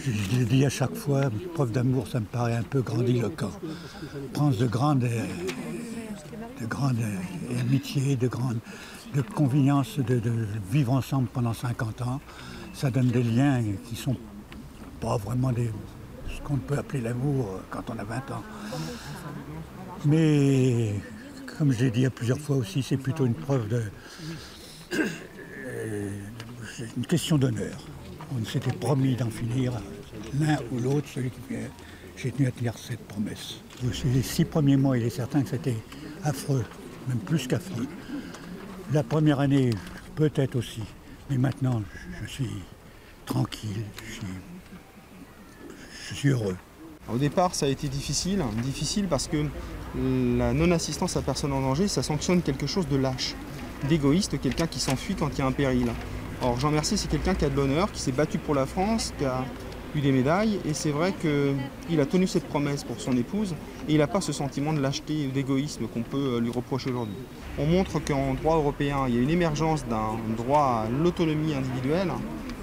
Je l'ai dit à chaque fois, preuve d'amour, ça me paraît un peu grandiloquent. Prendre de grandes amitiés, de convenience de vivre ensemble pendant 50 ans, ça donne des liens qui sont pas vraiment ce qu'on peut appeler l'amour quand on a 20 ans. Mais, comme je l'ai dit à plusieurs fois aussi, c'est plutôt une preuve une question d'honneur. On s'était promis d'en finir, l'un ou l'autre, celui qui fait. J'ai tenu à tenir cette promesse. Les 6 premiers mois, il est certain que c'était affreux, même plus qu'affreux. La première année, peut-être aussi, mais maintenant, je suis tranquille, je suis heureux. Au départ, ça a été difficile parce que la non-assistance à personne en danger, ça sanctionne quelque chose de lâche, d'égoïste, quelqu'un qui s'enfuit quand il y a un péril. Or, Jean Mercier, c'est quelqu'un qui a de l'honneur, qui s'est battu pour la France, qui a eu des médailles, et c'est vrai qu'il a tenu cette promesse pour son épouse, et il n'a pas ce sentiment de lâcheté ou d'égoïsme qu'on peut lui reprocher aujourd'hui. On montre qu'en droit européen, il y a une émergence d'un droit à l'autonomie individuelle,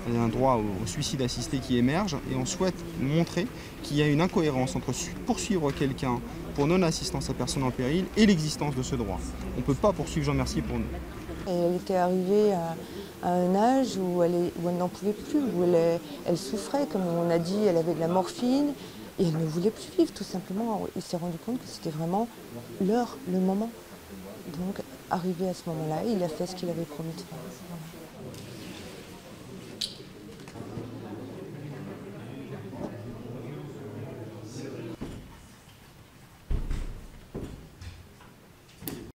un droit au suicide assisté qui émerge, et on souhaite montrer qu'il y a une incohérence entre poursuivre quelqu'un pour non-assistance à personne en péril et l'existence de ce droit. On ne peut pas poursuivre Jean Mercier pour nous. Elle était arrivée à un âge où elle n'en pouvait plus, où elle souffrait, comme on a dit, elle avait de la morphine, et elle ne voulait plus vivre, tout simplement. Il s'est rendu compte que c'était vraiment l'heure, le moment. Donc, arrivé à ce moment-là, il a fait ce qu'il avait promis de faire.